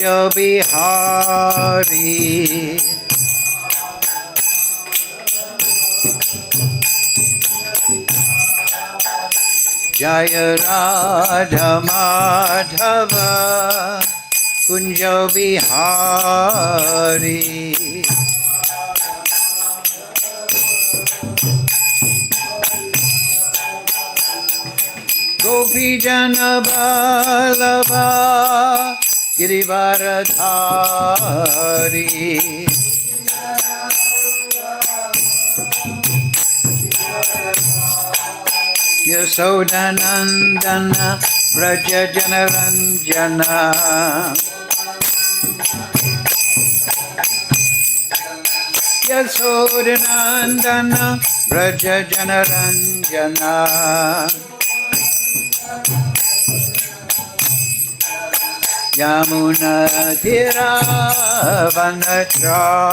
Bihari Jaya Radha Madhava Kunja Bihari Gopi Jana Vallabha Girivaradhari Yasodanandana Vraja Janaranjana Yasodanandana Vraja Janaranjana Yamuna Tira Vanachari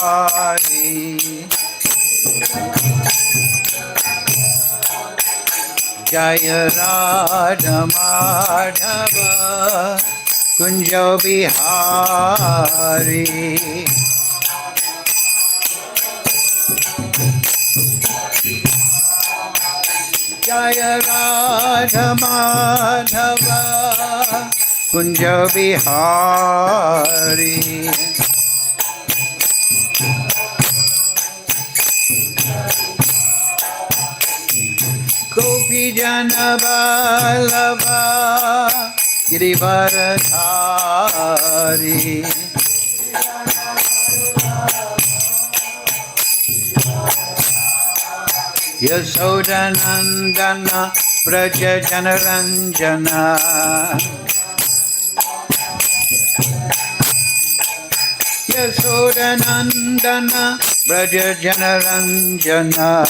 Jaya Radha Madhava Kunja Bihari Jaya Radha Madhava Kunja Bihari Gopi Jana Vallabha Girivaradhari Yasodanandana Vraja Janaranjana Yasodanandana Vraja Janaranjana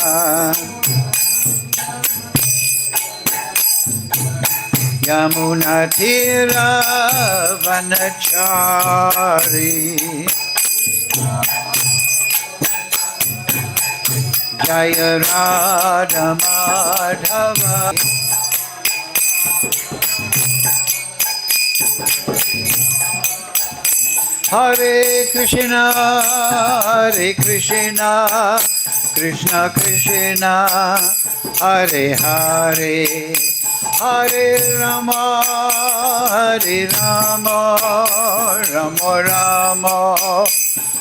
Yamuna Tira Vanachari Jaya Radha Madhava Hare Krishna Krishna Krishna Hare Hare Hare Rama Rama Rama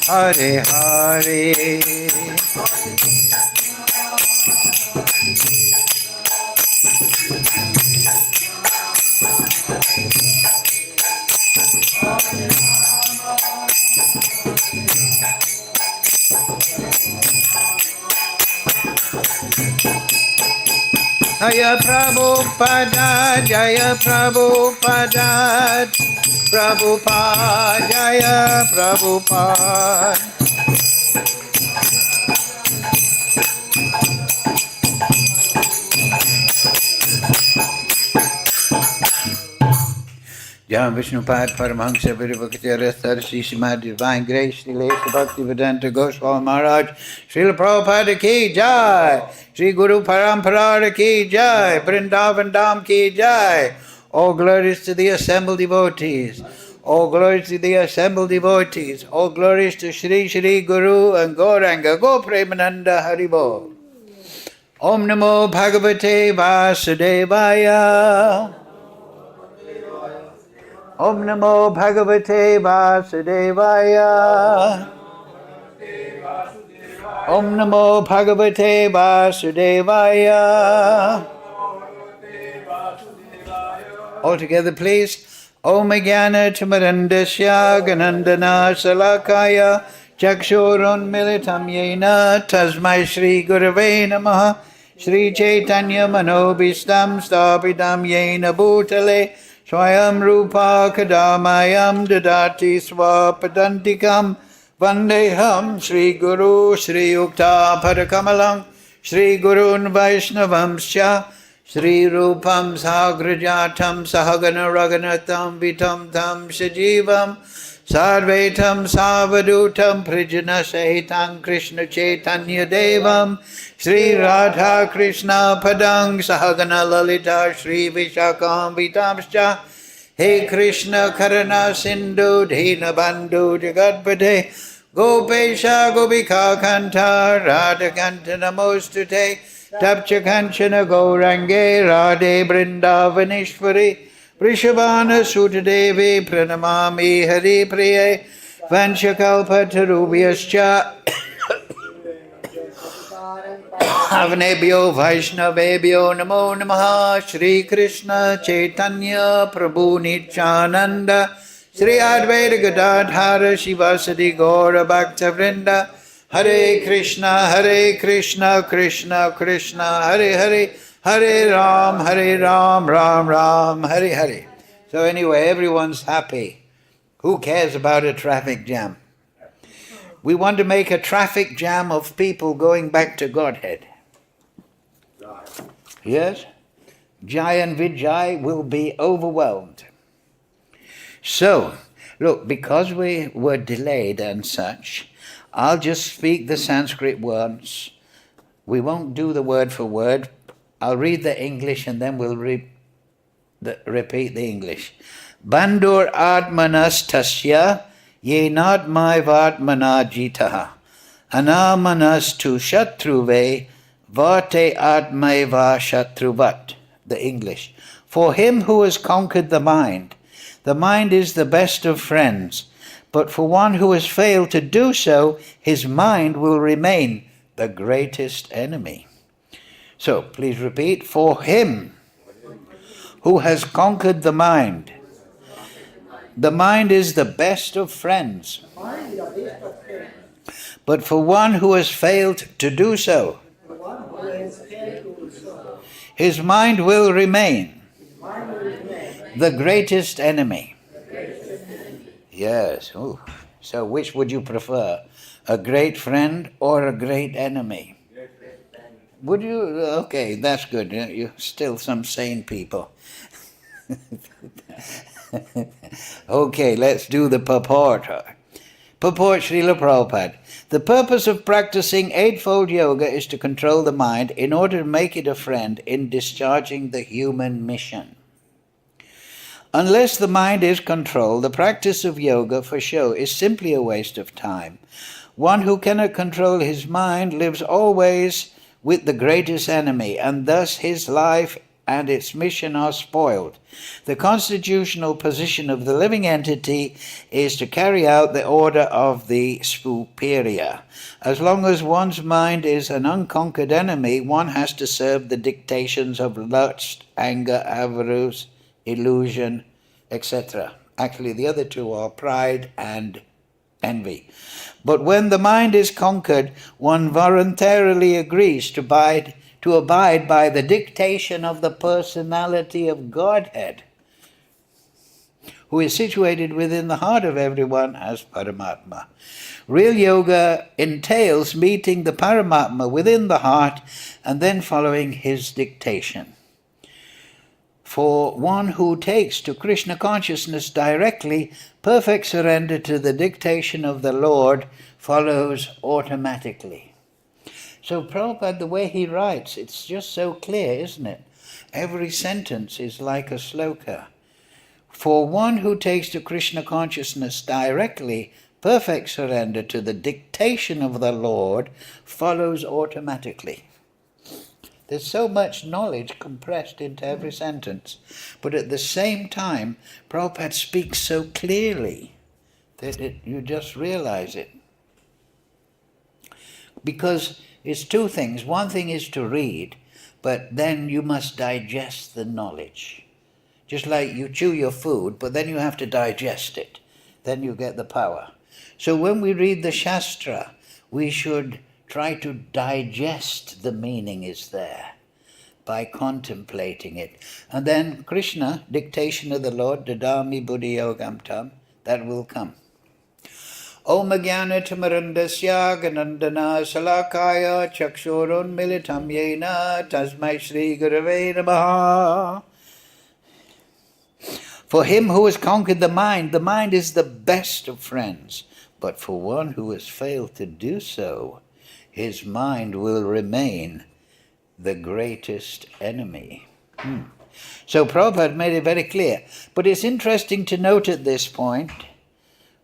Hare Hare Jaya Prabhupada Jaya Prabhupada Prabhupada Jaya Prabhupada Jam Vishnupad Paramahansa Vidivakatya Sarsi Srimad Divine Grace Sri Lesa Bhaktivedanta Goswami Maharaj Srila Prabhupada Ki Jai Sri Guru Parampara Ki Jai Vrindavan Dham Ki Jai All glories to the assembled devotees. All glories to the assembled devotees. All glories to Shri Shri Guru and Gauranga Go Premananda Haribo. Om Namo Bhagavate Vasudevaya. Om Namo Bhagavate Vasudevaya. Om Namo Bhagavate Vasudevaya. All together please. Om Jnana Timirandasya Ganandana Salakaya Chakshurun Militam Yena Tasmai Shri Gurave Namaha Shri Chaitanya Manobhistam Stapidam Yena Bhutale Swayam Rupa Kadamayam Dadati Swapadantikam Vandeham Shri Guru Shri Yukta Padakamalam Shri Gurun Vaishnavamsya Shri Rupam Sagrajatam Sahagana Raganatam Vitam Tam Shajivam Sarvetam Savadutam Prijana Sahitam Krishna Chaitanya Devam Shri Radha Krishna Padang Sahagana Lalita Shri Vishakam Vitamscha He Krishna Karana Sindhu Dina Bandhu Jagadpate Gopesha Gopika Kanta Radha Kanta Namostute Tapcha Kanchana Gaurange Radhe Brindavanishwari Vrishabhana Sutadevi Pranamami Hari Priye Vanchakalpatarubhyascha Avnebhyo Vaishnavebhyo Namo Namaha Shri Krishna Chaitanya Prabhu Nityananda Shri Advaita Gadadhara Shivasadi Gaura Bhakta Vrinda Hare Krishna Krishna Krishna Hare Hare Hare Ram Ram Ram Hare Hare. So anyway, everyone's happy. Who cares about a traffic jam? We want to make a traffic jam of people going back to Godhead. Yes? Jai and Vijay will be overwhelmed. So, look, because we were delayed and such, I'll just speak the Sanskrit words. We won't do the word for word. I'll read the English and then we'll repeat the English. Bandur atmanas tasya yenadmaivatmana jitaha anamanas tu shatruve vate atmaiva shatruvat. The English. For him who has conquered the mind is the best of friends, but for one who has failed to do so, his mind will remain the greatest enemy. So, please repeat. For him who has conquered the mind is the best of friends. But for one who has failed to do so, his mind will remain the greatest enemy. Yes. Ooh. So which would you prefer? A great friend or a great enemy? Would you? Okay, that's good. You're still some sane people. Okay, let's do the purport. Purport Srila Prabhupada. The purpose of practicing Eightfold Yoga is to control the mind in order to make it a friend in discharging the human mission. Unless the mind is controlled, the practice of yoga for show is simply a waste of time. One who cannot control his mind lives always with the greatest enemy, and thus his life and its mission are spoiled. The constitutional position of the living entity is to carry out the order of the superior. As long as one's mind is an unconquered enemy, one has to serve the dictations of lust, anger, avarice, illusion, etc. Actually, the other two are pride and envy. But when the mind is conquered, one voluntarily agrees to abide by the dictation of the personality of Godhead, who is situated within the heart of everyone as Paramatma. Real yoga entails meeting the Paramatma within the heart and then following his dictation. For one who takes to Krishna consciousness directly, perfect surrender to the dictation of the Lord follows automatically. So Prabhupada, the way he writes, it's just so clear, isn't it? Every sentence is like a sloka. For one who takes to Krishna consciousness directly, perfect surrender to the dictation of the Lord follows automatically. There's so much knowledge compressed into every sentence. But at the same time, Prabhupada speaks so clearly that you just realize it. Because it's two things. One thing is to read, but then you must digest the knowledge. Just like you chew your food, but then you have to digest it. Then you get the power. So when we read the Shastra, we should try to digest the meaning is there by contemplating it. And then Krishna, dictation of the Lord, Dadami Buddhi Yogam Tam, that will come. Om Jnana Tamarandasya Ganandana Salakaya Chakshurun Militam Yena Tasmai Shri Gurave Namaha. For him who has conquered the mind is the best of friends. But for one who has failed to do so, his mind will remain the greatest enemy. So Prabhupada made it very clear. But it's interesting to note at this point,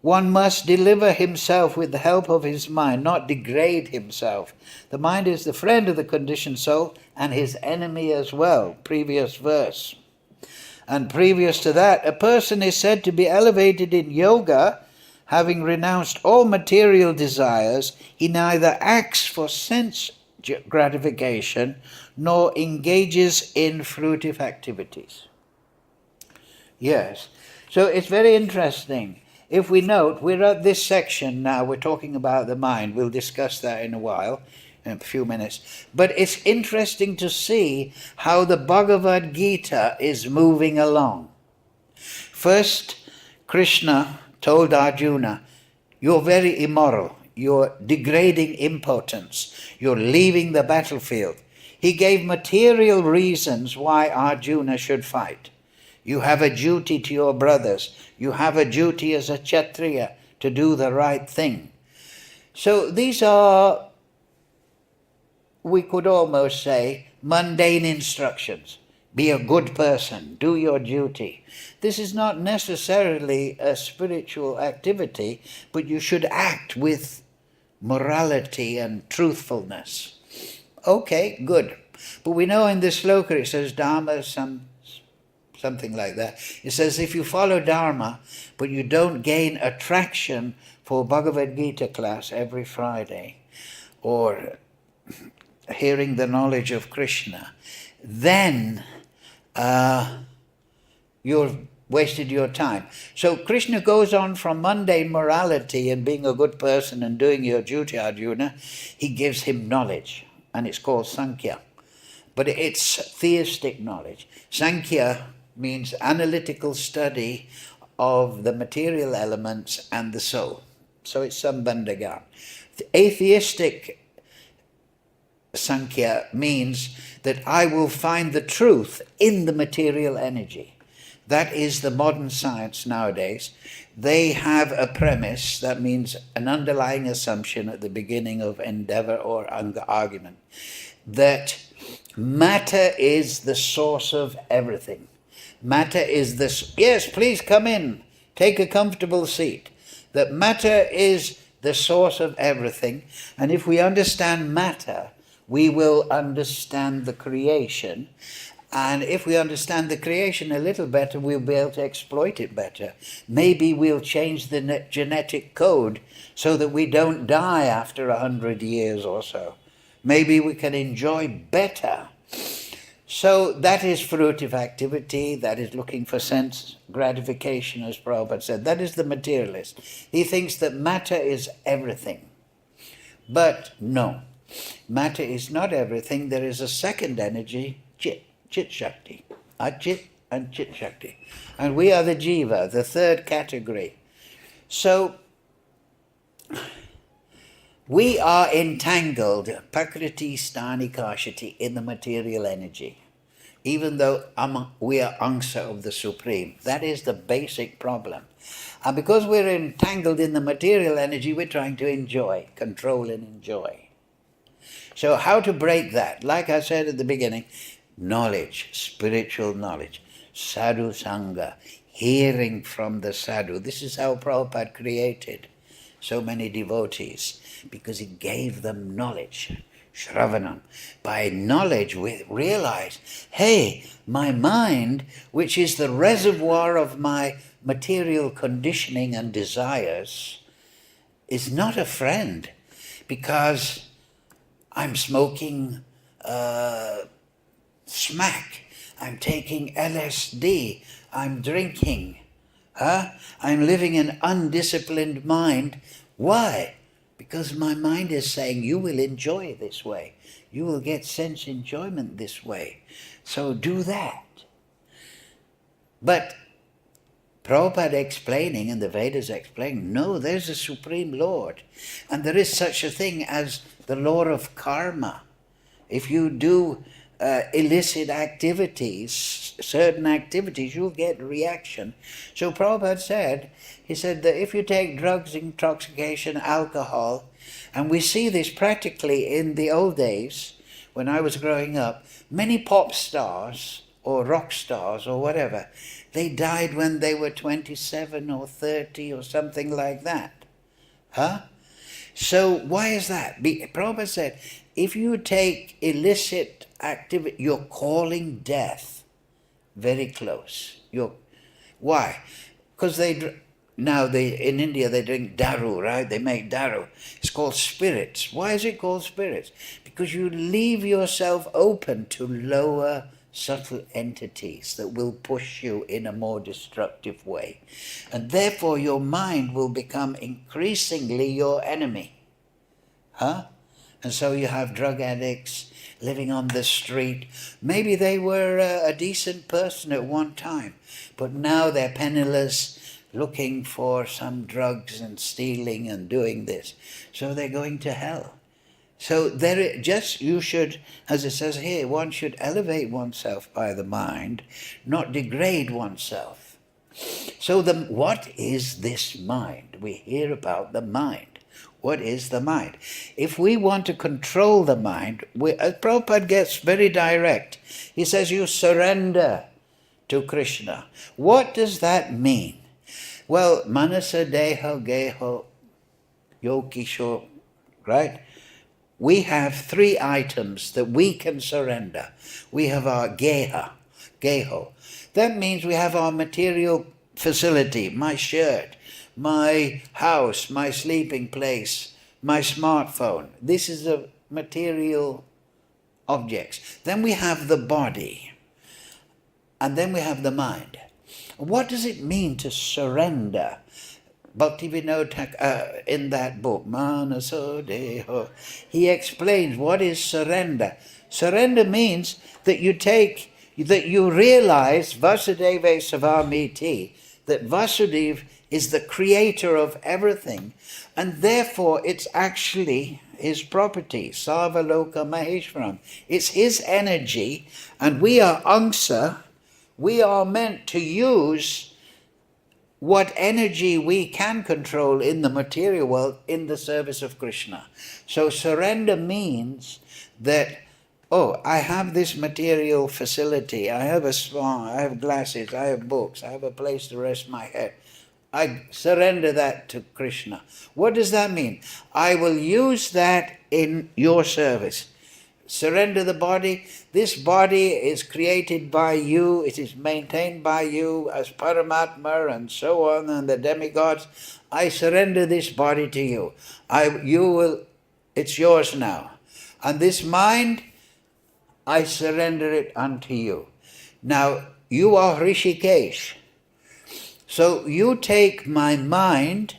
one must deliver himself with the help of his mind, not degrade himself. The mind is the friend of the conditioned soul and his enemy as well. Previous verse. And previous to that, a person is said to be elevated in yoga, having renounced all material desires. He neither acts for sense gratification nor engages in fruitive activities. Yes, so it's very interesting. If we note, we're at this section now, we're talking about the mind. We'll discuss that in a while, in a few minutes. But it's interesting to see how the Bhagavad Gita is moving along. First, Krishna told Arjuna, you're very immoral. You're degrading impotence. You're leaving the battlefield. He gave material reasons why Arjuna should fight. You have a duty to your brothers. You have a duty as a Kshatriya to do the right thing. So these are, we could almost say, mundane instructions. Be a good person. Do your duty. This is not necessarily a spiritual activity, but you should act with morality and truthfulness. Okay, good. But we know in this sloka it says Dharma, something like that. It says if you follow Dharma, but you don't gain attraction for Bhagavad Gita class every Friday, or hearing the knowledge of Krishna, then you've wasted your time. So Krishna goes on from mundane morality and being a good person and doing your duty, Arjuna. He gives him knowledge, and it's called Sankhya. But it's theistic knowledge. Sankhya means analytical study of the material elements and the soul. So it's Sambandhagan. The atheistic Sankhya means that I will find the truth in the material energy. That is the modern science nowadays. They have a premise, that means an underlying assumption at the beginning of endeavor or argument, that matter is the source of everything. Matter is this. Yes, please come in. Take a comfortable seat. That matter is the source of everything. And if we understand matter, we will understand the creation. And if we understand the creation a little better, we'll be able to exploit it better. Maybe we'll change the genetic code so that we don't die after 100 years or so. Maybe we can enjoy better. So that is fruitive activity, that is looking for sense gratification, as Prabhupada said. That is the materialist. He thinks that matter is everything. But no, matter is not everything. There is a second energy, Chit Shakti. Achit and Chit Shakti. And we are the Jiva, the third category. So we are entangled, Prakriti Stani Kashati, in the material energy. Even though we are Angsa of the Supreme. That is the basic problem. And because we're entangled in the material energy, we're trying to enjoy, control and enjoy. So how to break that? Like I said at the beginning, knowledge, spiritual knowledge, sadhu sangha, hearing from the sadhu. This is how Prabhupada created so many devotees, because he gave them knowledge. Shravanam. By knowledge we realize, hey, my mind, which is the reservoir of my material conditioning and desires, is not a friend, because I'm smoking smack, I'm taking LSD, I'm drinking, I'm living an undisciplined mind. Why? Because my mind is saying, you will enjoy this way. You will get sense enjoyment this way. So do that. But Prabhupada explaining, and the Vedas explaining, no, there's a Supreme Lord. And there is such a thing as the law of karma. If you do illicit activities, certain activities, you'll get reaction. So Prabhupada said, he said that if you take drugs, intoxication, alcohol, and we see this practically in the old days, when I was growing up, many pop stars or rock stars or whatever, they died when they were 27 or 30 or something like that. Huh? So why is that? Prabhupada said, if you take illicit activity, you're calling death very close. Why? Because in India they drink daru, right? They make daru. It's called spirits. Why is it called spirits? Because you leave yourself open to lower subtle entities that will push you in a more destructive way. And therefore your mind will become increasingly your enemy. Huh? And so you have drug addicts living on the street. Maybe they were a decent person at one time, but now they're penniless, looking for some drugs and stealing and doing this. So they're going to hell. So you should, as it says here, one should elevate oneself by the mind, not degrade oneself. So what is this mind? We hear about the mind. What is the mind? If we want to control the mind, Prabhupada gets very direct. He says you surrender to Krishna. What does that mean? Well, manasa deha geho yokisho, right? We have 3 items that we can surrender. We have our geho. That means we have our material facility, my shirt, my house, my sleeping place, my smartphone. This is a material objects. Then we have the body. And then we have the mind. What does it mean to surrender? Bhaktivinoda in that book, Manaso Deho, he explains what is surrender. Surrender means that you realize Vasudeva Savamiti, that Vasudeva is the creator of everything, and therefore it's actually his property, Sarvaloka Maheshwaram. It's his energy, and we are Angsa. We are meant to use what energy we can control in the material world in the service of Krishna. So surrender means that, I have this material facility, I have a swan, I have glasses, I have books, I have a place to rest my head. I surrender that to Krishna. What does that mean? I will use that in your service. Surrender the body. This body is created by you. It is maintained by you as Paramatma and so on, and the demigods. I surrender this body to you. It's yours now. And this mind, I surrender it unto you. Now, you are Rishikesh. So you take my mind,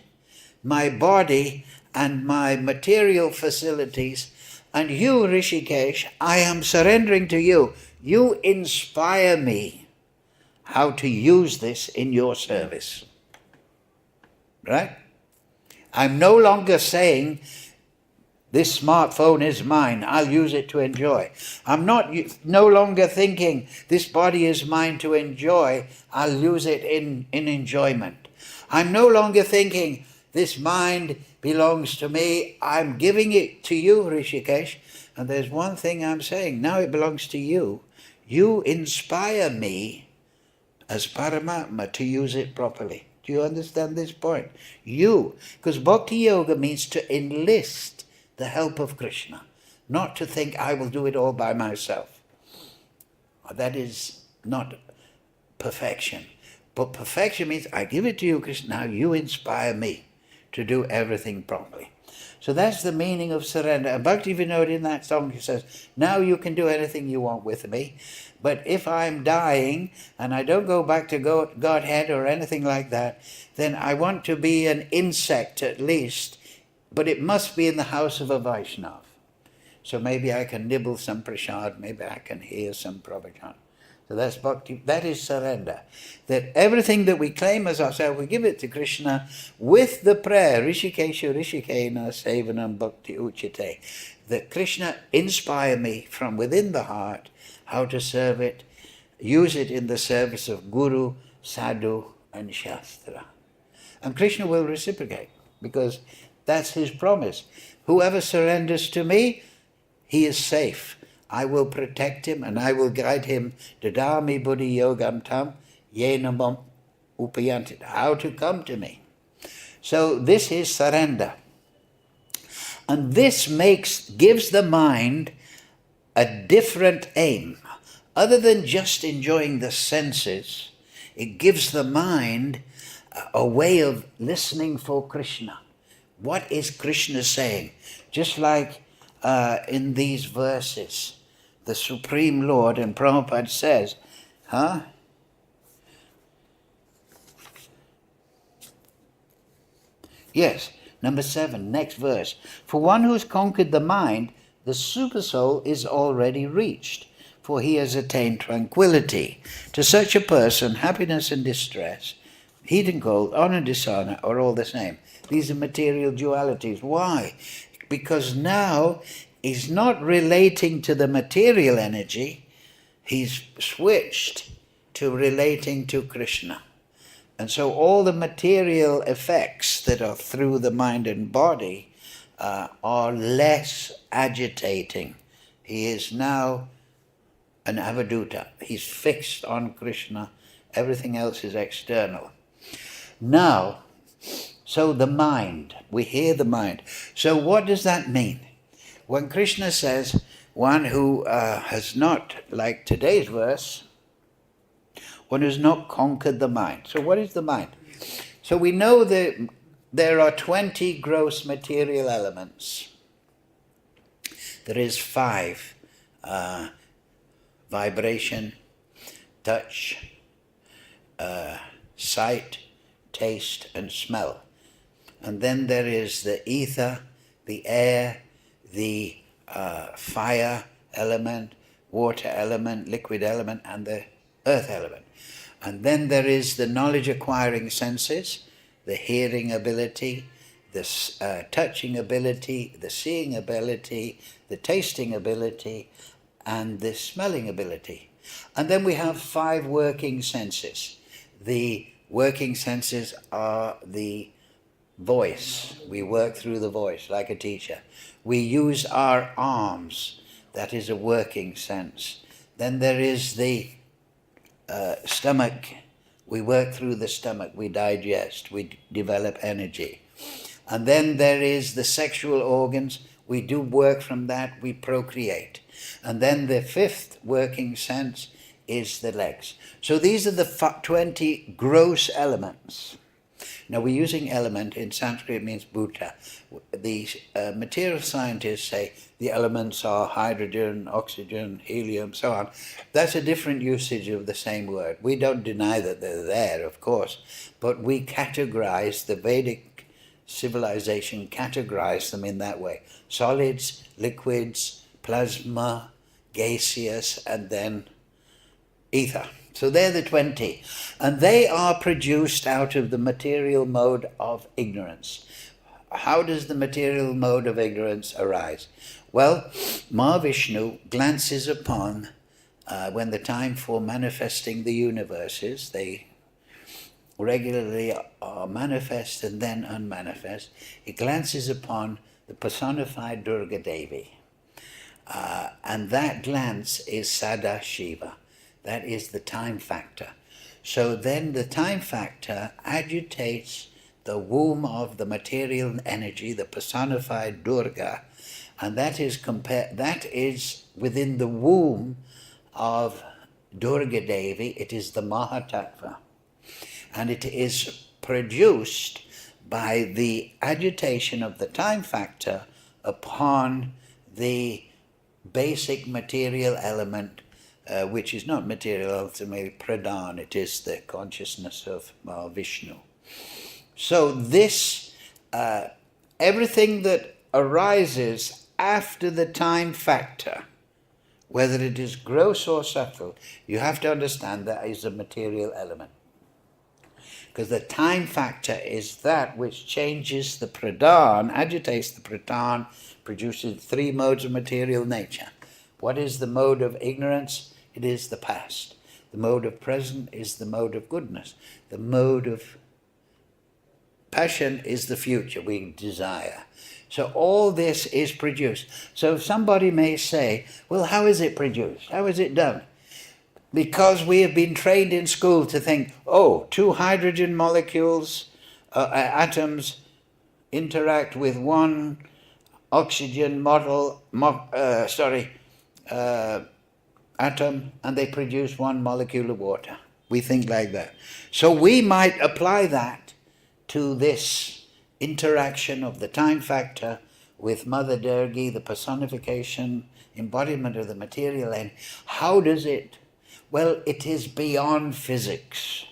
my body, and my material facilities, and you, Rishikesh, I am surrendering to you. You inspire me how to use this in your service. Right? I'm no longer saying, this smartphone is mine, I'll use it to enjoy. I'm no longer thinking, this body is mine to enjoy, I'll use it in enjoyment. I'm no longer thinking, this mind belongs to me, I'm giving it to you, Rishikesh. And there's one thing I'm saying, now it belongs to you. You inspire me as Paramatma to use it properly. Do you understand this point? You, because Bhakti Yoga means to enlist the help of Krishna, not to think I will do it all by myself. That is not perfection. But perfection means I give it to you, Krishna, now you inspire me to do everything properly. So that's the meaning of surrender. And Bhaktivinoda in that song, he says, now you can do anything you want with me, but if I'm dying and I don't go back to Godhead or anything like that, then I want to be an insect at least, but it must be in the house of a Vaishnava. So maybe I can nibble some prasad, maybe I can hear some pravachan. So that's bhakti, that is surrender. That everything that we claim as ourselves, we give it to Krishna with the prayer, Rishikesha Rishikena Sevanam Bhakti Uchite. That Krishna inspire me from within the heart how to serve it, use it in the service of Guru, Sadhu and Shastra. And Krishna will reciprocate, because that's his promise. Whoever surrenders to me, he is safe. I will protect him and I will guide him. Dadami buddhi yogam tam yenamam upayantit. How to come to me. So this is surrender. And this gives the mind a different aim. Other than just enjoying the senses, it gives the mind a way of listening for Krishna. What is Krishna saying? Just like in these verses, the Supreme Lord, and Prabhupada says, Yes, number 7, next verse. For one who's conquered the mind, the supersoul is already reached, for he has attained tranquility. To such a person, happiness and distress, heat and cold, honor and dishonor are all the same. These are material dualities. Why? Because now he's not relating to the material energy, he's switched to relating to Krishna. And so all the material effects that are through the mind and body are less agitating. He is now an avaduta. He's fixed on Krishna. Everything else is external. Now, so the mind, we hear the mind. So what does that mean? When Krishna says, one who has not, like today's verse, one who's not conquered the mind. So what is the mind? So we know that there are 20 gross material elements. There is 5. Vibration, touch, sight, taste, and smell. And then there is the ether, the air, the fire element, water element, liquid element, and the earth element. And then there is the knowledge acquiring senses, the hearing ability, the touching ability, the seeing ability, the tasting ability, and the smelling ability. And then we have 5 working senses. The working senses are the voice. We work through the voice like a teacher. We use our arms. That is a working sense. Then there is the stomach. We work through the stomach. We digest. We develop energy. And then there is the sexual organs. We do work from that. We procreate. And then the 5th working sense is the legs. So these are the 20 gross elements. Now we're using element, in Sanskrit it means bhuta. The material scientists say the elements are hydrogen, oxygen, helium, so on. That's a different usage of the same word. We don't deny that they're there, of course, but we categorize, the Vedic civilization categorized them in that way. Solids, liquids, plasma, gaseous, and then ether. So they're the 20. And they are produced out of the material mode of ignorance. How does the material mode of ignorance arise? Well, Mahavishnu glances upon, when the time for manifesting the universe is, they regularly are manifest and then unmanifest. He glances upon the personified Durga Devi. And that glance is Sada Shiva. That is the time factor. So then the time factor agitates the womb of the material energy, the personified Durga, and that is within the womb of Durga Devi. It is the Mahatattva. And it is produced by the agitation of the time factor upon the basic material element, which is not material, ultimately pradhan. It is the consciousness of Vishnu. So this, everything that arises after the time factor, whether it is gross or subtle, you have to understand that is a material element. Because the time factor is that which changes the pradhan, agitates the pradhan, produces 3 modes of material nature. What is the mode of ignorance? It is the past. The mode of present is the mode of goodness. The mode of passion is the future, we desire. So all this is produced. So somebody may say, well, how is it produced? How is it done? Because we have been trained in school to think, oh, two hydrogen molecules, atoms, interact with one oxygen atom, and they produce one molecule of water. We think like that. So we might apply that to this interaction of the time factor with Mother Durga, the personification, embodiment of the material end. How does it? Well, it is beyond physics.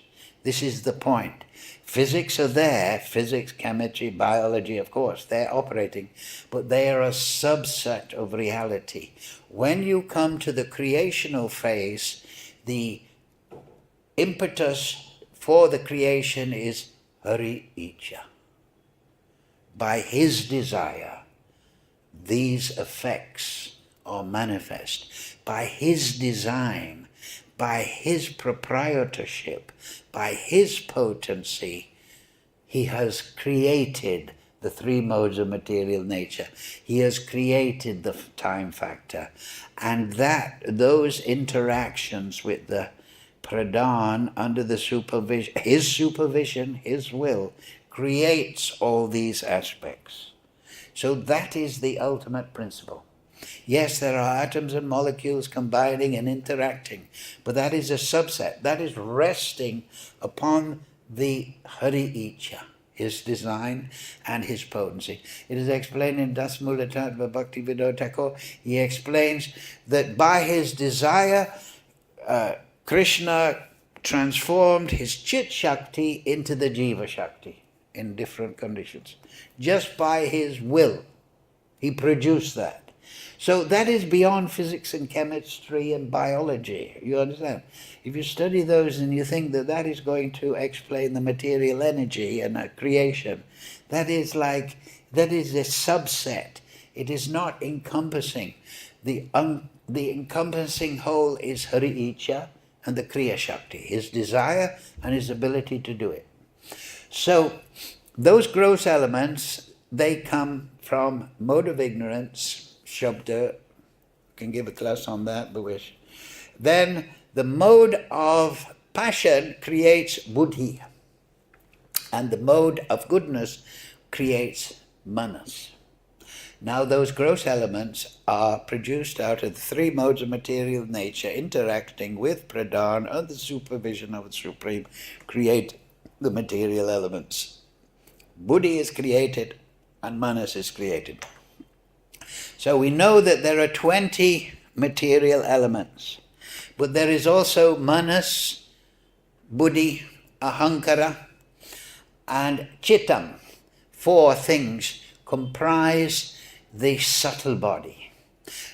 This is the point. Physics are there, physics, chemistry, biology, of course, they're operating, but they are a subset of reality. When you come to the creational phase, the impetus for the creation is Hari Icha. By his desire, these effects are manifest. By his design, by his proprietorship, by his potency, he has created the three modes of material nature. He has created the time factor. And those interactions with the Pradhan under the supervision, his will, creates all these aspects. So that is the ultimate principle. Yes, there are atoms and molecules combining and interacting, but that is a subset. That is resting upon the Hari Icha, his design and his potency. It is explained in Dasmula Tattva Bhakti Vinod Thakur. He explains that by his desire, Krishna transformed his Chit Shakti into the Jiva Shakti in different conditions. Just by his will, he produced that. So that is beyond physics and chemistry and biology. You understand? If you study those and you think that that is going to explain the material energy and creation, that is a subset. It is not encompassing. The encompassing whole is Hari Icha and the Kriya Shakti, his desire and his ability to do it. So those gross elements, they come from mode of ignorance, Shabda, can give a class on that, but wish. Then the mode of passion creates buddhi, and the mode of goodness creates manas. Now those gross elements are produced out of the three modes of material nature interacting with Pradhan under the supervision of the Supreme, create the material elements. Buddhi is created and manas is created. So we know that there are 20 material elements, but there is also manas, buddhi, ahankara, and chittam. 4 things comprise the subtle body.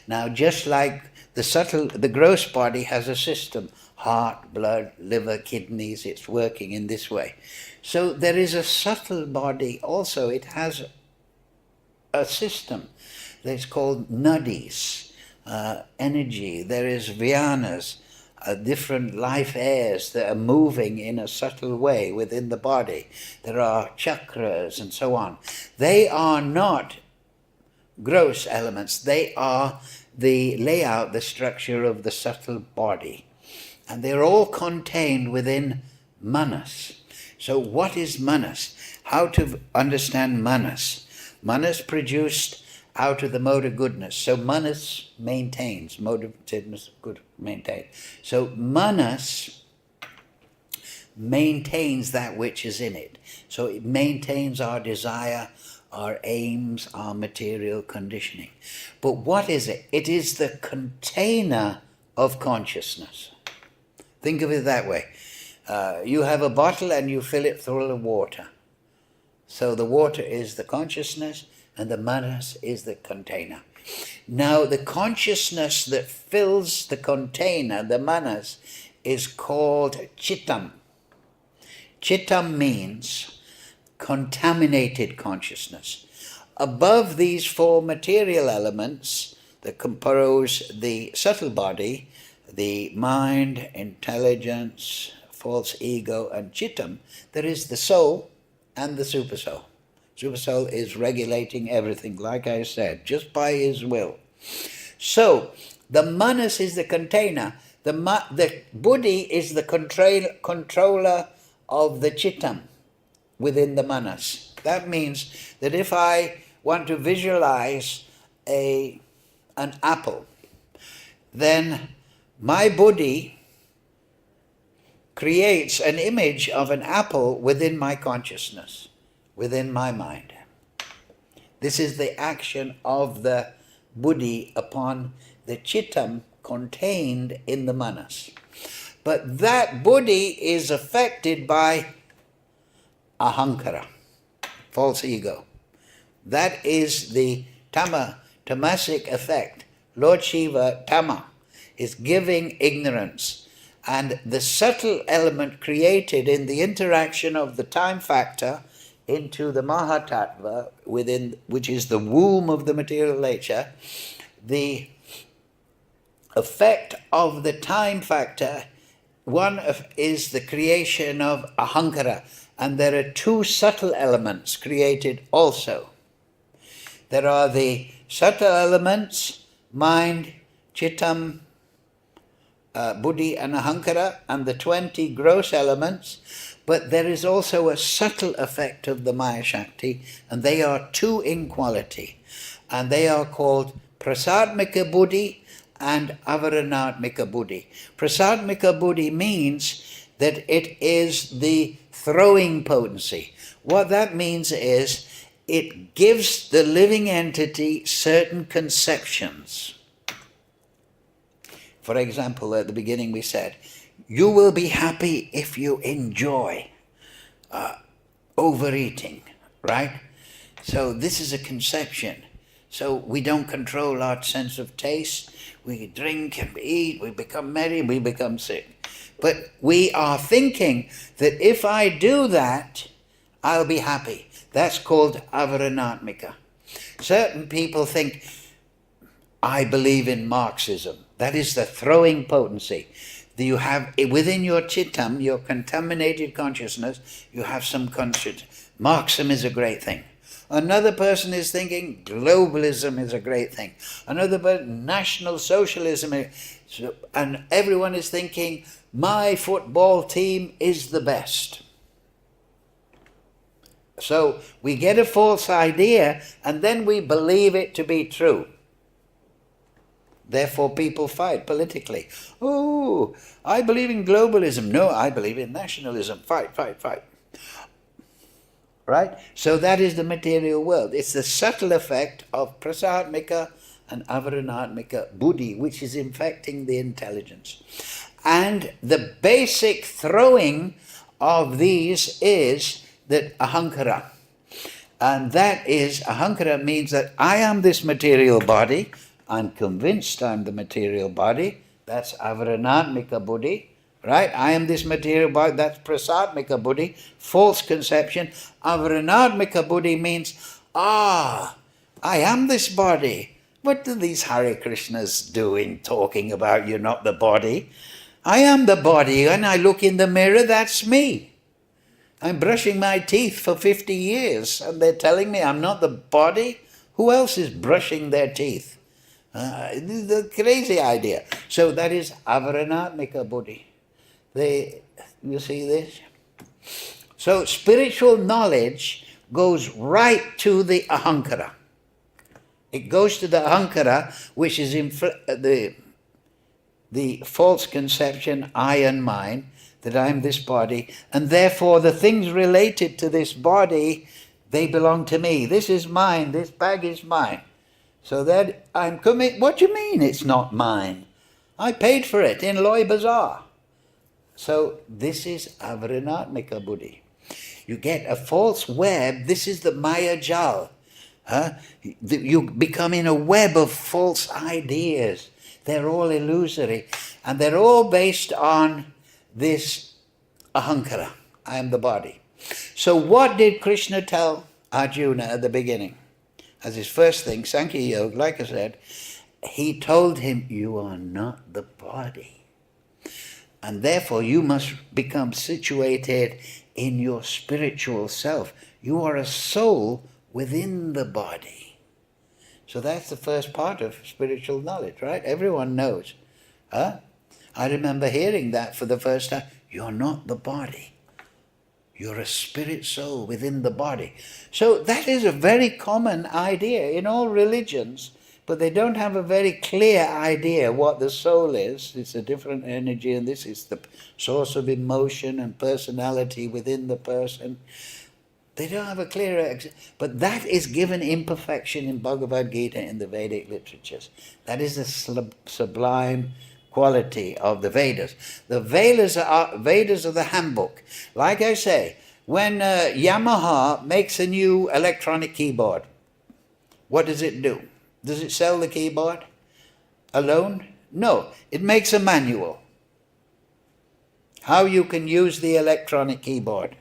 Now, just like the gross body has a system, heart, blood, liver, kidneys, it's working in this way. So there is a subtle body also. It has a system. It's called nadis, energy. There is vyanas, different life airs that are moving in a subtle way within the body. There are chakras and so on. They are not gross elements. They are the layout, the structure of the subtle body. And they're all contained within manas. So what is manas? How to understand manas? Manas produced out of the mode of goodness. So manas maintains, mode of goodness, good, maintain. So manas maintains that which is in it. So it maintains our desire, our aims, our material conditioning. But what is it? It is the container of consciousness. Think of it that way. You have a bottle and you fill it full of water. So the water is the consciousness, and the manas is the container. Now the consciousness that fills the container, the manas, is called chittam. Chittam means contaminated consciousness. Above these 4 material elements that compose the subtle body, the mind, intelligence, false ego, and chittam, there is the soul and the Supersoul. Supersoul is regulating everything, like I said, just by his will. So, the manas is the container. The buddhi is the controller of the chittam within the manas. That means that if I want to visualize an apple, then my buddhi creates an image of an apple within my consciousness, within my mind. This is the action of the buddhi upon the chittam contained in the manas. But that buddhi is affected by ahankara, false ego. That is the tamasic effect. Lord Shiva, tama, is giving ignorance. And the subtle element created in the interaction of the time factor into the Mahatattva, which is the womb of the material nature, the effect of the time factor, is the creation of ahankara. And there are two subtle elements created also. There are the subtle elements, mind, chittam, buddhi and ahankara, and the 20 gross elements, but there is also a subtle effect of the Maya Shakti, and they are two in quality, and they are called prasadmika buddhi and avaranatmika buddhi. Prasadmika buddhi means that it is the throwing potency. What that means is it gives the living entity certain conceptions. For example, at the beginning we said, you will be happy if you enjoy overeating, right? So this is a conception. So we don't control our sense of taste. We drink and we eat, we become merry, we become sick. But we are thinking that if I do that, I'll be happy. That's called avaranatmika. Certain people think, I believe in Marxism. That is the throwing potency. You have within your chittam, your contaminated consciousness, you have some consciousness. Marxism is a great thing. Another person is thinking globalism is a great thing. Another person, National Socialism, and everyone is thinking my football team is the best. So we get a false idea and then we believe it to be true. Therefore people fight politically. Oh, I believe in globalism. No, I believe in nationalism. Fight, fight, fight. Right? So that is the material world. It's the subtle effect of prasadmika and avaranatmika buddhi, which is infecting the intelligence. And the basic throwing of these is that ahankara. And that is, ahankara means that I am this material body. I'm convinced I'm the material body. That's avaranatmika buddhi. Right? I am this material body. That's prasadmika buddhi. False conception. Avaranatmika buddhi means, I am this body. What do these Hare Krishnas doing talking about you're not the body? I am the body. When I look in the mirror, that's me. I'm brushing my teeth for 50 years and they're telling me I'm not the body? Who else is brushing their teeth? The crazy idea. So that is avaranatmika buddhi. You see this? So spiritual knowledge goes right to the ahankara. It goes to the ahankara, which is the false conception, I and mine, that I am this body, and therefore the things related to this body, they belong to me. This is mine, this bag is mine. So that I'm coming, what do you mean it's not mine? I paid for it in Loy Bazaar. So this is avaranatmika buddhi. You get a false web, this is the Maya Jal. You become in a web of false ideas. They're all illusory. And they're all based on this ahankara. I am the body. So what did Krishna tell Arjuna at the beginning? As his first thing, Sankhya Yoga, like I said, he told him, you are not the body. And therefore you must become situated in your spiritual self. You are a soul within the body. So that's the first part of spiritual knowledge, right? Everyone knows. Huh? I remember hearing that for the first time. You're not the body. You're a spirit soul within the body. So that is a very common idea in all religions, but they don't have a very clear idea what the soul is. It's a different energy, and this is the source of emotion and personality within the person. They don't have a clearer, but that is given imperfection in Bhagavad Gita in the Vedic literatures. That is the sublime quality of the Vedas. The Vedas are the handbook. Like I say, when Yamaha makes a new electronic keyboard, what does it do? Does it sell the keyboard alone? No, it makes a manual. How you can use the electronic keyboard.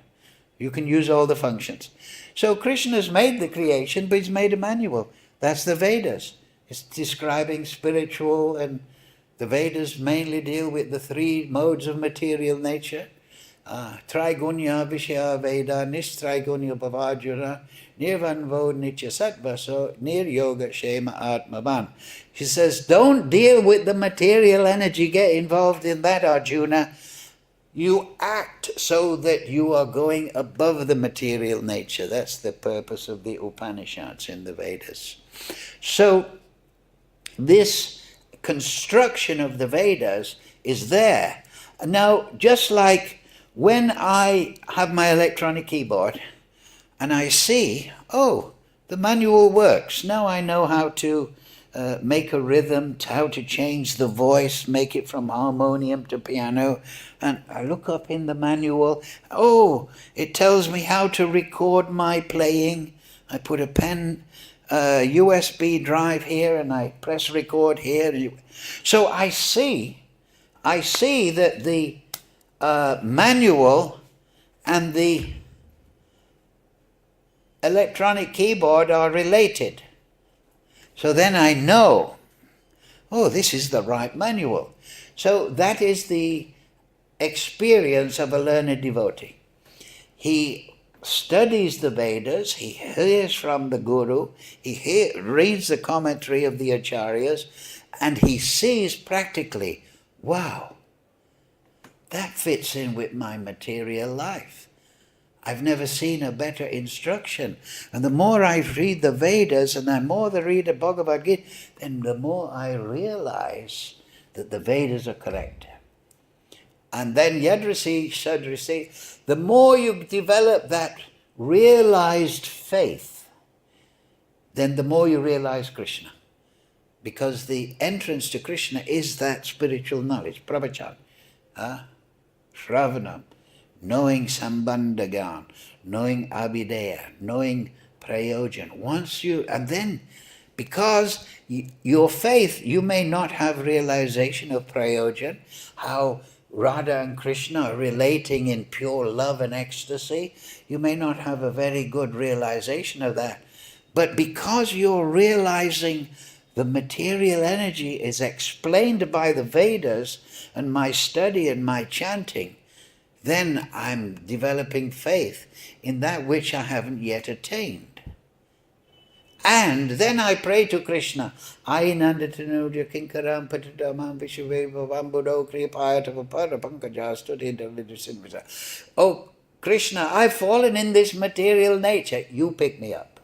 You can use all the functions. So Krishna's made the creation, but he's made a manual. That's the Vedas. It's describing spiritual, and the Vedas mainly deal with the three modes of material nature. Trigunya Vishya Veda, Nistrigunya Bhavajura, Nirvanvo Nitya Sattvaso, Niryoga Shema Atmavan. She says, don't deal with the material energy, get involved in that, Arjuna. You act so that you are going above the material nature. That's the purpose of the Upanishads in the Vedas. So this construction of the Vedas is there. Now, just like when I have my electronic keyboard and I see, oh, the manual works. Now I know how to make a rhythm, how to change the voice, make it from harmonium to piano. And I look up in the manual, oh, it tells me how to record my playing. I put a pen, USB drive here, and I press record here. So I see that the manual and the electronic keyboard are related. So then I know, oh, this is the right manual. So that is the experience of a learned devotee. He studies the Vedas, he hears from the Guru, he reads the commentary of the Acharyas, and he sees practically, wow, that fits in with my material life. I've never seen a better instruction. And the more I read the Vedas and the more I read the Bhagavad Gita, then the more I realize that the Vedas are correct. And then Yadrasi, Shadrasi, the more you develop that realized faith, then the more you realize Krishna. Because the entrance to Krishna is that spiritual knowledge, pravachan, shravanam, knowing Sambandhagan, knowing Abhideya, knowing Prayojan. And then, because your faith, you may not have realization of Prayojan, how Radha and Krishna are relating in pure love and ecstasy. You may not have a very good realization of that. But because you're realizing the material energy is explained by the Vedas and my study and my chanting, then I'm developing faith in that which I haven't yet attained. And then I pray to Krishna. Ainandatanuja kinkaram patidamam vishuveva buddho kriyapayatava parapankajastu dindavidusinvisa. Oh, Krishna, I've fallen in this material nature. You pick me up.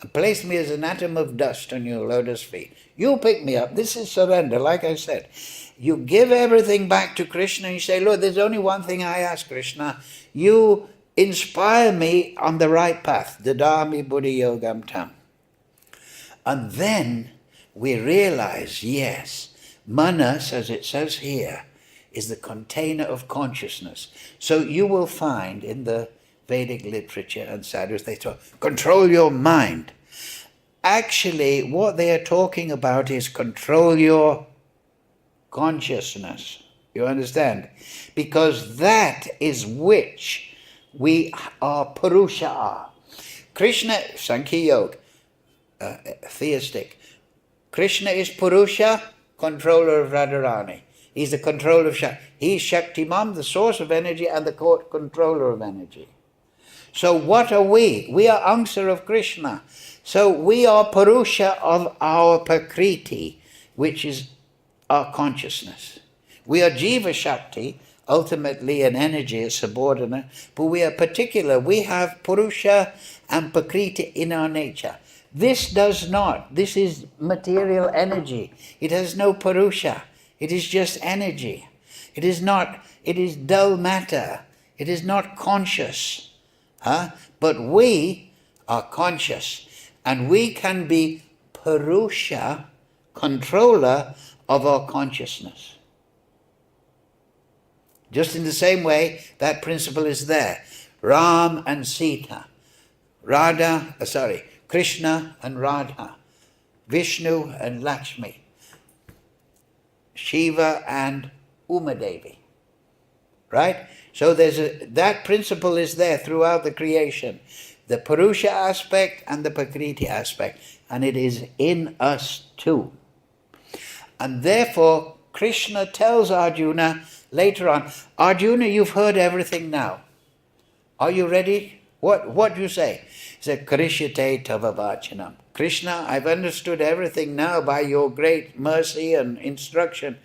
And place me as an atom of dust on your lotus feet. You pick me up. This is surrender, like I said. You give everything back to Krishna and you say, Lord, there's only one thing I ask, Krishna. You inspire me on the right path. Dadami buddhi yogam tam. And then we realize, yes, manas, as it says here, is the container of consciousness. So you will find in the Vedic literature and sadhus, they talk, control your mind. Actually, what they are talking about is control your consciousness. You understand? Because that is which we are Purusha are. Krishna, Sankhya Yoga, theistic. Krishna is Purusha, controller of Radharani. He's the controller of Shakti. He's Shaktiman, the source of energy, and the controller of energy. So what are we? We are Angsa of Krishna. So we are Purusha of our Prakriti, which is our consciousness. We are Jiva Shakti, ultimately an energy, a subordinate, but we are particular. We have Purusha and Prakriti in our nature. This does not. This is material energy. It has no Purusha. It is just energy. It is not, it is dull matter. It is not conscious. But we are conscious, and we can be Purusha, controller of our consciousness. Just in the same way, that principle is there. Ram and Sita, Krishna and Radha, Vishnu and Lakshmi, Shiva and Umadevi. Right? So that principle is there throughout the creation. The Purusha aspect and the Prakriti aspect. And it is in us too. And therefore, Krishna tells Arjuna later on, Arjuna, you've heard everything now. Are you ready? What do you say? He said, Karishyate tava vachanam. Krishna, I've understood everything now by your great mercy and instruction.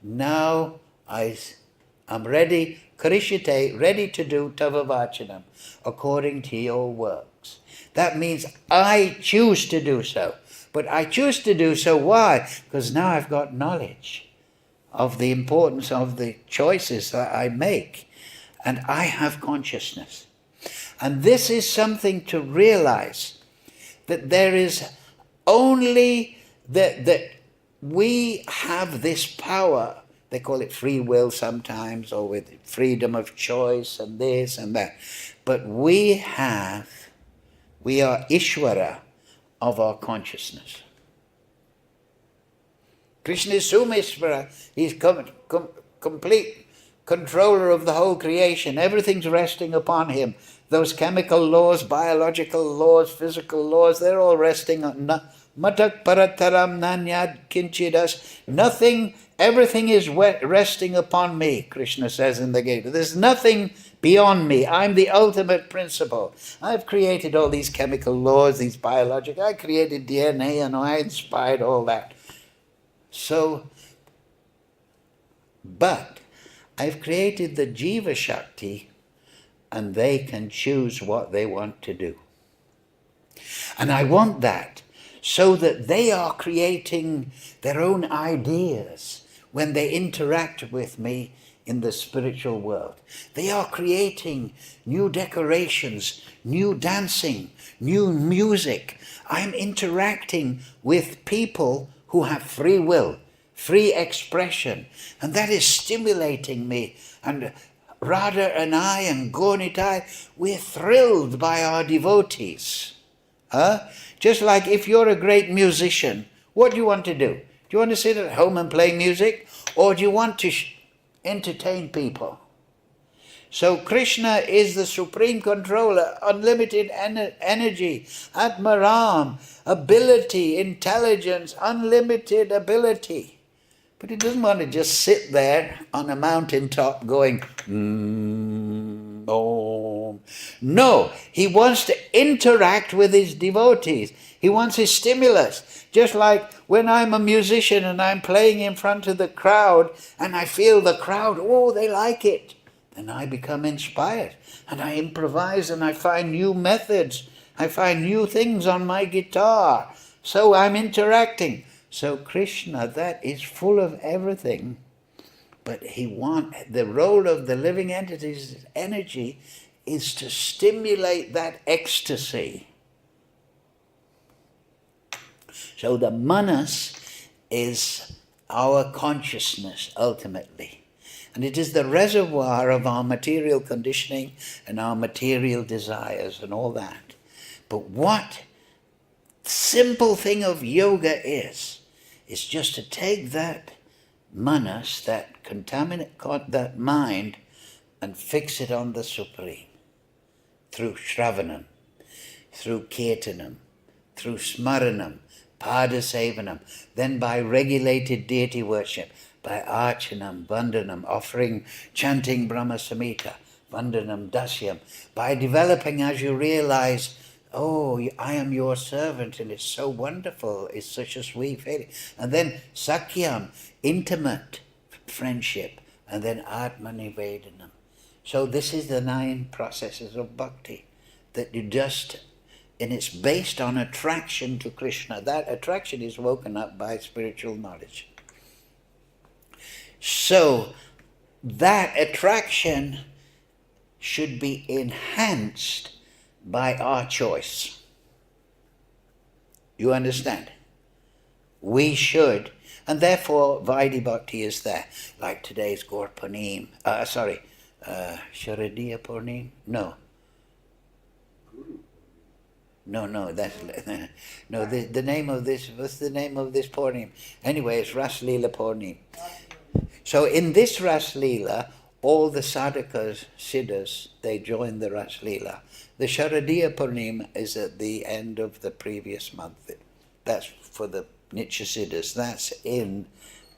Now I'm ready, Karishyate, ready to do tava vachanam, according to your works. That means I choose to do so. But I choose to do so, why? Because now I've got knowledge of the importance of the choices that I make. And I have consciousness. And this is something to realize, that there is only that we have this power. They call it free will sometimes, or with freedom of choice and this and that. But we are Ishvara of our consciousness. Krishna is Sumeshvara. He's complete controller of the whole creation. Everything's resting upon him. Those chemical laws, biological laws, physical laws, they're all resting on Matak Parataram Nanyad Kinchidas. Nothing, everything is resting upon me, Krishna says in the Gita. There's nothing beyond me. I'm the ultimate principle. I've created all these chemical laws, these biological. I created DNA and I inspired all that. So, but I've created the Jiva Shakti, and they can choose what they want to do. And I want that so that they are creating their own ideas when they interact with me in the spiritual world. They are creating new decorations, new dancing, new music. I'm interacting with people who have free will, free expression, and that is stimulating me. And Radha and I and Gaunitai, we're thrilled by our devotees. Just like if you're a great musician, what do you want to do? Do you want to sit at home and play music? Or do you want to entertain people? So Krishna is the supreme controller, unlimited energy, Atmaram, ability, intelligence, unlimited ability. But he doesn't want to just sit there on a mountaintop going, Om. No, he wants to interact with his devotees. He wants his stimulus. Just like when I'm a musician and I'm playing in front of the crowd and I feel the crowd, oh, they like it. Then I become inspired and I improvise and I find new methods. I find new things on my guitar. So I'm interacting. So Krishna, that is full of everything. But the role of the living entity's energy is to stimulate that ecstasy. So the manas is our consciousness ultimately. And it is the reservoir of our material conditioning and our material desires and all that. But what simple thing of yoga is just to take that manas, that contaminate, that mind, and fix it on the Supreme. Through Shravanam, through Kirtanam, through Smaranam, Padasevanam, then by regulated deity worship, by Archanam, Vandanam, offering, chanting Brahma Samhita, Vandanam Dasyam. By developing, as you realize, oh, I am your servant, and it's so wonderful, it's such a sweet feeling. And then Sakyam, intimate friendship, and then Atmanivedanam. So this is the 9 processes of bhakti, that you just, and it's based on attraction to Krishna. That attraction is woken up by spiritual knowledge. So that attraction should be enhanced by our choice. You understand? We should, and therefore Vaidhi Bhakti is there. Like today's Gaur Purnim, Sharadiya Purnim? No, that's no. The name of this. What's the name of this Purnim? Anyway, it's Ras Leela Purnim. So in this Ras Leela, all the sadhakas, siddhas, they join the Ras Leela. The Sharadiya Purnim is at the end of the previous month. That's for the Nitya Siddhas. That's in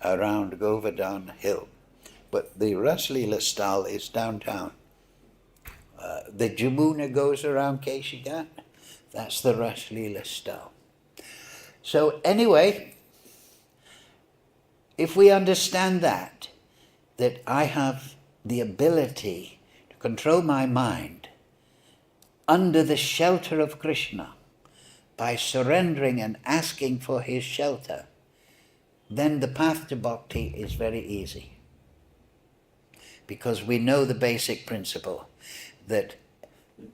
around Govardhan Hill. But the Ras Leela stall is downtown. The Jamuna goes around Kesi Ghat. That's the Ras Leela stall. So anyway, if we understand that I have the ability to control my mind under the shelter of Krishna by surrendering and asking for his shelter, then the path to bhakti is very easy. Because we know the basic principle that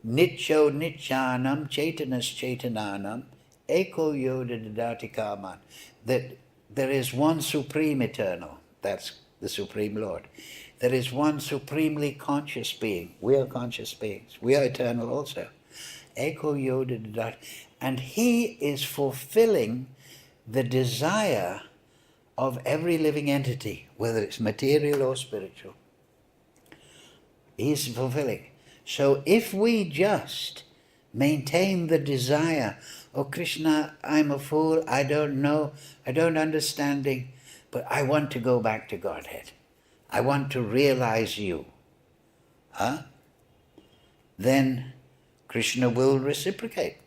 Nityo Nityanam Chaitanas Chaitananam Eko Yoda Dadati Kaman, that there is one supreme eternal, that's the Supreme Lord. There is one supremely conscious being. We are conscious beings. We are eternal also. Eko Yoda Dadati. And he is fulfilling the desire of every living entity, whether it's material or spiritual. He's fulfilling. So if we just maintain the desire, oh Krishna, I'm a fool, I don't know, I don't understanding, but I want to go back to Godhead. I want to realize you. Then Krishna will reciprocate.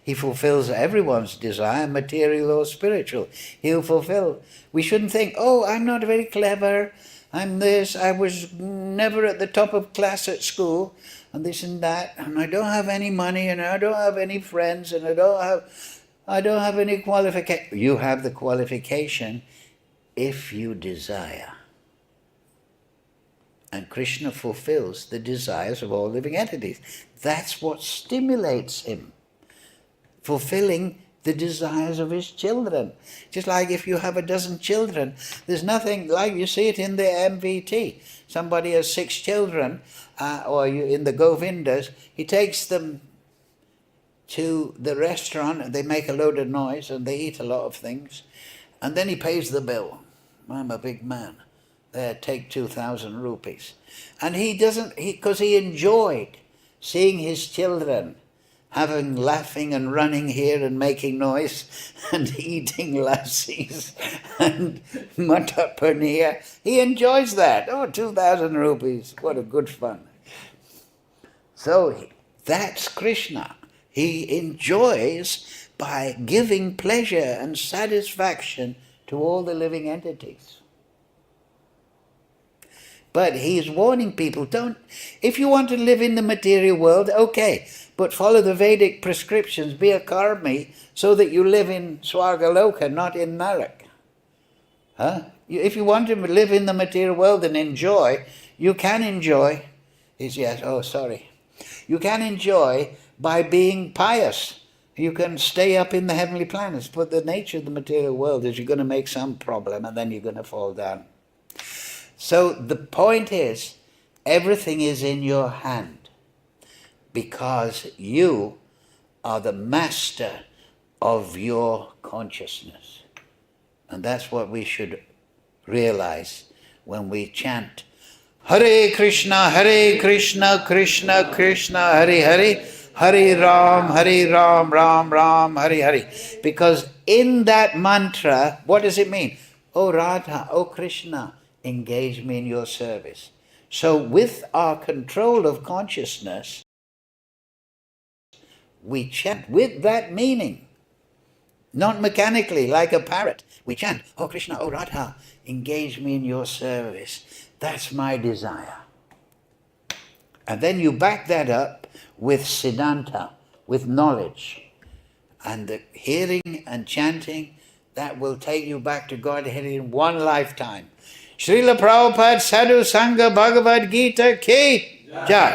He fulfills everyone's desire, material or spiritual. He'll fulfill. We shouldn't think, oh, I'm not very clever, I'm this, I was never at the top of class at school, and this and that, and I don't have any money, and I don't have any friends, and I don't have any qualification. You have the qualification if you desire. And Krishna fulfills the desires of all living entities. That's what stimulates him. Fulfilling the desires of his children. Just like if you have a dozen children, there's nothing like, you see it in the MVT. Somebody has 6 children, or in the Govindas, he takes them to the restaurant and they make a load of noise and they eat a lot of things, and then he pays the bill. I'm a big man. There, take 2,000 rupees. And he doesn't, because he enjoyed seeing his children laughing and running here and making noise and eating lassis and matar paneer. He enjoys that. Oh, 2,000 rupees. What a good fun. So that's Krishna. He enjoys by giving pleasure and satisfaction to all the living entities. But he's warning people, if you want to live in the material world, okay, but follow the Vedic prescriptions, be a karmi, so that you live in Swargaloka, not in Narak. If you want to live in the material world and enjoy, you can enjoy, you can enjoy by being pious. You can stay up in the heavenly planets, but the nature of the material world is you're going to make some problem and then you're going to fall down. So the point is, everything is in your hand because you are the master of your consciousness. And that's what we should realize when we chant Hare Krishna, Krishna Krishna, Hare Hare, Hare Ram, Ram Ram, Hare Hare. Because in that mantra, what does it mean? Oh Radha, oh Krishna, engage me in your service. So with our control of consciousness, we chant with that meaning, not mechanically like a parrot. We chant, oh Krishna, oh Radha, engage me in your service. That's my desire. And then you back that up with siddhanta, with knowledge. And the hearing and chanting, that will take you back to Godhead in one lifetime. Srila Prabhupada Sadhu Sangha Bhagavad Gita Ki Jai.